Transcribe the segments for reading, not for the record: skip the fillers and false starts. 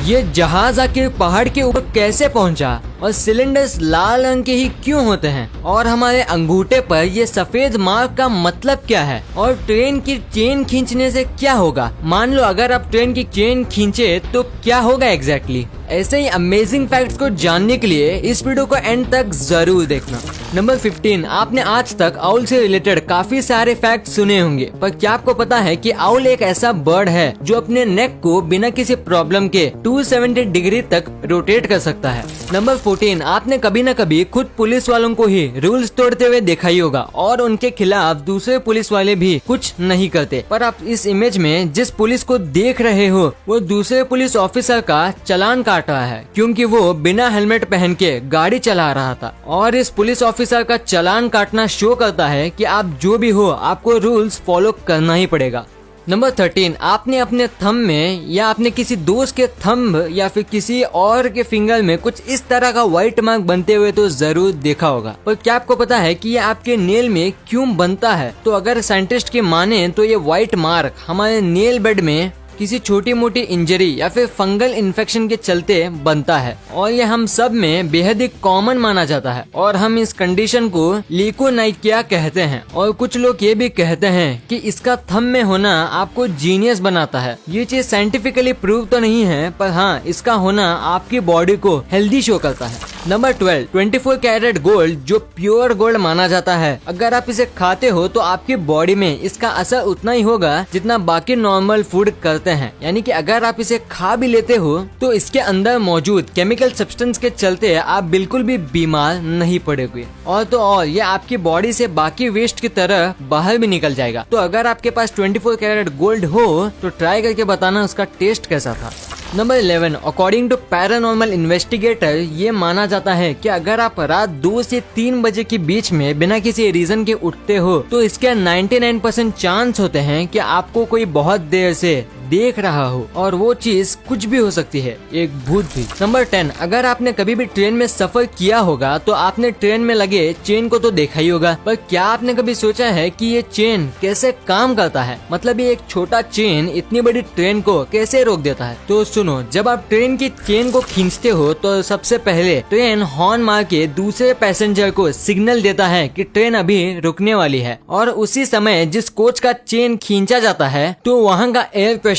ये जहाज आखिर पहाड़ के ऊपर कैसे पहुंचा और सिलेंडर्स लाल रंग के ही क्यों होते हैं और हमारे अंगूठे पर ये सफेद मार्क का मतलब क्या है और ट्रेन की चेन खींचने से क्या होगा। मान लो अगर आप ट्रेन की चेन खींचे तो क्या होगा एग्जैक्टली। ऐसे ही अमेजिंग फैक्ट्स को जानने के लिए इस वीडियो को एंड तक जरूर देखना। नंबर 15, आपने आज तक आउल से रिलेटेड काफी सारे फैक्ट सुने होंगे, पर क्या आपको पता है कि आउल एक ऐसा बर्ड है जो अपने नेक को बिना किसी प्रॉब्लम के 270 डिग्री तक रोटेट कर सकता है। नंबर 14, आपने कभी न कभी खुद पुलिस वालों को ही रूल्स तोड़ते हुए देखा ही होगा और उनके खिलाफ दूसरे पुलिस वाले भी कुछ नहीं करते, पर आप इस इमेज में जिस पुलिस को देख रहे हो वो दूसरे पुलिस ऑफिसर का चालान काट रहा है क्योंकि वो बिना हेलमेट पहन के गाड़ी चला रहा था। और इस पुलिस ऑफिसर का चालान काटना शो करता है कि आप जो भी हो आपको रूल्स फॉलो करना ही पड़ेगा। नंबर 13, आपने अपने थंब में या अपने किसी दोस्त के थंब या फिर किसी और के फिंगर में कुछ इस तरह का व्हाइट मार्क बनते हुए तो जरूर देखा होगा, पर क्या आपको पता है कि ये आपके नेल में क्यों बनता है। तो अगर साइंटिस्ट की माने तो ये व्हाइट मार्क हमारे नेल बेड में किसी छोटी मोटी इंजरी या फिर फंगल इन्फेक्शन के चलते बनता है और ये हम सब में बेहद ही कॉमन माना जाता है और हम इस कंडीशन को ल्यूकोनाइकिया कहते हैं। और कुछ लोग ये भी कहते हैं कि इसका थंब में होना आपको जीनियस बनाता है। ये चीज साइंटिफिकली प्रूव तो नहीं है, पर हाँ इसका होना आपकी बॉडी को हेल्दी शो करता है। नंबर 12, 24 कैरेट गोल्ड जो प्योर गोल्ड माना जाता है, अगर आप इसे खाते हो तो आपकी बॉडी में इसका असर उतना ही होगा जितना बाकी नॉर्मल फूड करते हैं। यानी कि अगर आप इसे खा भी लेते हो तो इसके अंदर मौजूद केमिकल सब्सटेंस के चलते आप बिल्कुल भी बीमार नहीं पड़ोगे और तो और ये आपकी बॉडी से बाकी वेस्ट की तरह बाहर भी निकल जाएगा। तो अगर आपके पास 24 कैरेट गोल्ड हो तो ट्राई करके बताना उसका टेस्ट कैसा था। Number 11, according to paranormal investigator ये माना जाता है कि अगर आप रात 2 से 3 बजे के बीच में बिना किसी रीजन के उठते हो तो इसके 99% चांस होते हैं कि आपको कोई बहुत देर से देख रहा हो और वो चीज कुछ भी हो सकती है, एक भूत भी। नंबर 10, अगर आपने कभी भी ट्रेन में सफर किया होगा तो आपने ट्रेन में लगे चेन को तो देखा ही होगा, पर क्या आपने कभी सोचा है कि ये चेन कैसे काम करता है। मतलब ये एक छोटा चेन इतनी बड़ी ट्रेन को कैसे रोक देता है। तो सुनो, जब आप ट्रेन की चेन को खींचते हो तो सबसे पहले ट्रेन हॉर्न मार के दूसरे पैसेंजर को सिग्नल देता है कि ट्रेन अभी रुकने वाली है और उसी समय जिस कोच का चेन खींचा जाता है तो वहाँ का एयर प्रेशर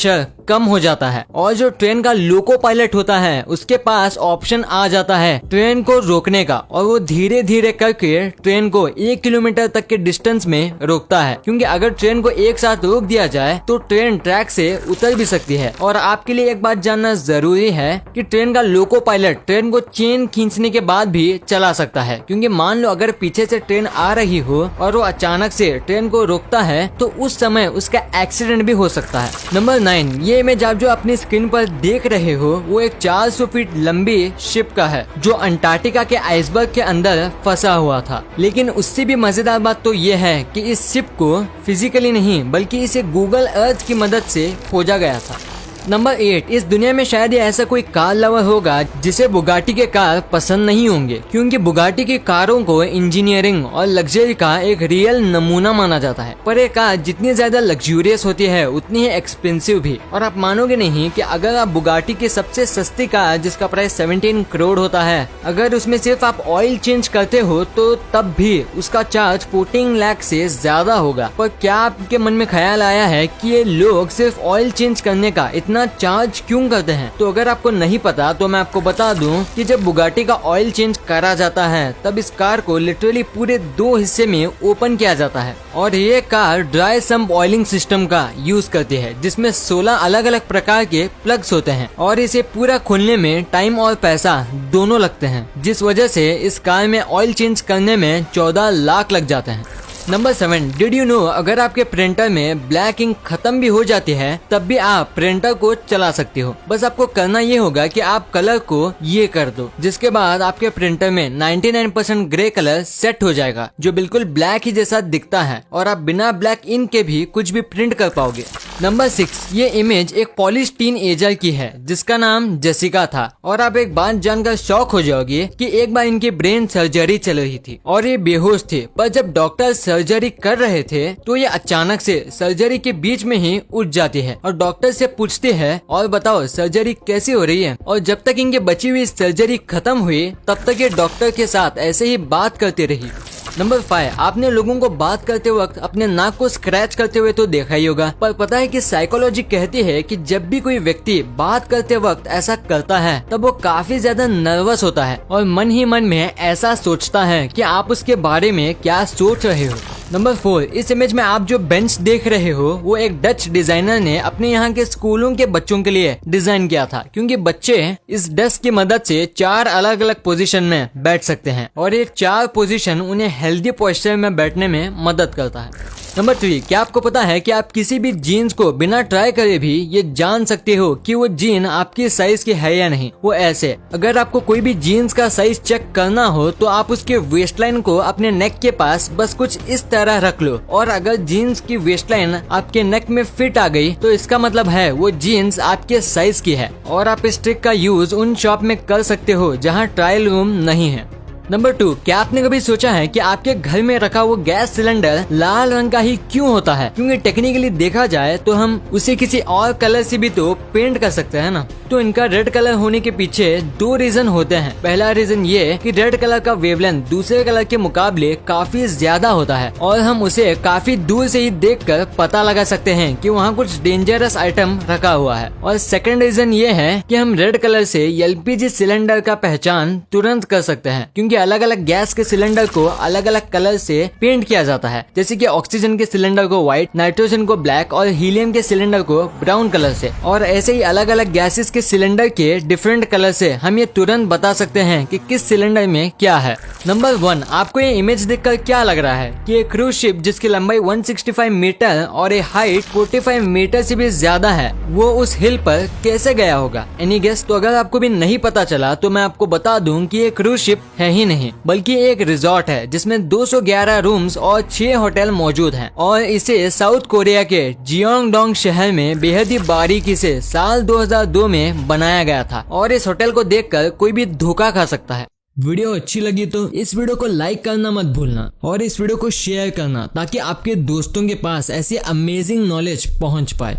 कम हो जाता है और जो ट्रेन का लोको पायलट होता है उसके पास ऑप्शन आ जाता है ट्रेन को रोकने का और वो धीरे धीरे करके ट्रेन को 1 किलोमीटर तक के डिस्टेंस में रोकता है, क्योंकि अगर ट्रेन को एक साथ रोक दिया जाए तो ट्रेन ट्रैक से उतर भी सकती है। और आपके लिए एक बात जानना जरूरी है कि ट्रेन का लोको पायलट ट्रेन को चेन खींचने के बाद भी चला सकता है, क्योंकि मान लो अगर पीछे से ट्रेन आ रही हो और वो अचानक से ट्रेन को रोकता है तो उस समय उसका एक्सीडेंट भी हो सकता है। नंबर 9, ये इमेज आप जो अपनी स्क्रीन पर देख रहे हो वो एक 400 फीट लंबी शिप का है जो अंटार्कटिका के आइसबर्ग के अंदर फंसा हुआ था। लेकिन उससे भी मजेदार बात तो ये है कि इस शिप को फिजिकली नहीं बल्कि इसे गूगल अर्थ की मदद से खोजा गया था। नंबर 8, इस दुनिया में शायद ये ऐसा कोई कार लवर होगा जिसे बुगाटी के कार पसंद नहीं होंगे, क्योंकि बुगाटी की कारों को इंजीनियरिंग और लग्जरी का एक रियल नमूना माना जाता है। पर ये कार जितनी ज्यादा लग्जूरियस होती है उतनी ही एक्सपेंसिव भी। और आप मानोगे नहीं कि अगर आप बुगाटी की सबसे सस्ती कार जिसका प्राइस 17 करोड़ होता है, अगर उसमें सिर्फ आप ऑयल चेंज करते हो तो तब भी उसका चार्ज 14 लाख से ज्यादा होगा। पर क्या आपके मन में ख्याल आया है कि ये लोग सिर्फ ऑयल चेंज करने का इतना चार्ज क्यों करते हैं? तो अगर आपको नहीं पता तो मैं आपको बता दूं कि जब बुगाटी का ऑयल चेंज करा जाता है तब इस कार को लिटरली पूरे 2 हिस्से में ओपन किया जाता है और ये car dry sump oiling system का यूज करती है जिसमें 16 अलग अलग प्रकार के प्लग्स होते हैं और इसे पूरा खोलने में टाइम और पैसा दोनों लगते हैं, जिस वजह से इस कार में ऑयल चेंज करने में 14 लाख लग जाते हैं। नंबर 7, डिड यू नो अगर आपके प्रिंटर में ब्लैक इंक खत्म भी हो जाती है तब भी आप प्रिंटर को चला सकते हो। बस आपको करना ये होगा कि आप कलर को ये कर दो, जिसके बाद आपके प्रिंटर में 99% ग्रे कलर सेट हो जाएगा जो बिल्कुल ब्लैक ही जैसा दिखता है और आप बिना ब्लैक इंक के भी कुछ भी प्रिंट कर पाओगे। नंबर 6, ये इमेज एक पॉलिश टीन एजर की है जिसका नाम जेसिका था और आप एक बात जानकर शॉक हो जाओगे कि एक बार इनकी ब्रेन सर्जरी चल रही थी और ये बेहोश थे, पर जब डॉक्टर सर्जरी कर रहे थे तो ये अचानक से सर्जरी के बीच में ही उठ जाती है और डॉक्टर से पूछती है और बताओ सर्जरी कैसी हो रही है। और जब तक इनकी बची हुई सर्जरी खत्म हुई तब तक ये डॉक्टर के साथ ऐसे ही बात करती रही। नंबर 5, आपने लोगों को बात करते वक्त अपने नाक को स्क्रैच करते हुए तो देखा ही होगा, पर पता है कि साइकोलॉजी कहती है कि जब भी कोई व्यक्ति बात करते वक्त ऐसा करता है तब वो काफी ज्यादा नर्वस होता है और मन ही मन में ऐसा सोचता है कि आप उसके बारे में क्या सोच रहे हो। नंबर 4, इस इमेज में आप जो बेंच देख रहे हो वो एक डच डिजाइनर ने अपने यहाँ के स्कूलों के बच्चों के लिए डिजाइन किया था, क्योंकि बच्चे इस डेस्क की मदद से 4 अलग अलग पोजीशन में बैठ सकते हैं और ये 4 पोजीशन उन्हें हेल्दी पोस्चर में बैठने में मदद करता है। नंबर 3, क्या आपको पता है कि आप किसी भी जीन्स को बिना ट्राई करे भी ये जान सकते हो कि वो जीन आपकी साइज की है या नहीं। वो ऐसे, अगर आपको कोई भी जीन्स का साइज चेक करना हो तो आप उसके वेस्ट लाइन को अपने नेक के पास बस कुछ इस तरह रख लो और अगर जीन्स की वेस्ट लाइन आपके नेक में फिट आ गई तो इसका मतलब है वो जीन्स आपके साइज की है। और आप इस ट्रिक का यूज उन शॉप में कर सकते हो जहाँ ट्रायल रूम नहीं है। नंबर 2, क्या आपने कभी सोचा है कि आपके घर में रखा वो गैस सिलेंडर लाल रंग का ही क्यों होता है? क्योंकि टेक्निकली देखा जाए तो हम उसे किसी और कलर से भी तो पेंट कर सकते हैं ना। तो इनका रेड कलर होने के पीछे 2 रीजन होते हैं। पहला रीजन ये कि रेड कलर का वेवलेंथ दूसरे कलर के मुकाबले काफी ज्यादा होता है और हम उसे काफी दूर से ही देखकर पता लगा सकते हैं कि वहाँ कुछ डेंजरस आइटम रखा हुआ है। और सेकंड रीजन ये है कि हम रेड कलर से एलपीजी सिलेंडर का पहचान तुरंत कर सकते हैं, क्योंकि अलग अलग गैस के सिलेंडर को अलग अलग कलर से पेंट किया जाता है, जैसे कि ऑक्सीजन के सिलेंडर को व्हाइट, नाइट्रोजन को ब्लैक और हीलियम के सिलेंडर को ब्राउन कलर से। और ऐसे ही अलग अलग गैसेस के सिलेंडर के डिफरेंट कलर से हम ये तुरंत बता सकते हैं कि किस सिलेंडर में क्या है। नंबर 1, आपको ये इमेज देखकर क्या लग रहा है कि एक क्रूज शिप जिसकी लंबाई 165 मीटर और एक हाइट 45 मीटर से भी ज्यादा है वो उस हिल पर कैसे गया होगा? Any guess? तो अगर आपको भी नहीं पता चला तो मैं आपको बता दूं कि ये क्रूज शिप है ही नहीं बल्कि एक रिजॉर्ट है जिसमें 211 रूम्स और 6 होटल मौजूद हैं और इसे साउथ कोरिया के जियोंगडोंग शहर में बेहद ही बारीकी से साल 2002 में बनाया गया था और इस होटल को देखकर कोई भी धोखा खा सकता है। वीडियो अच्छी लगी तो इस वीडियो को लाइक करना मत भूलना और इस वीडियो को शेयर करना ताकि आपके दोस्तों के पास ऐसी अमेजिंग नॉलेज पहुंच पाए।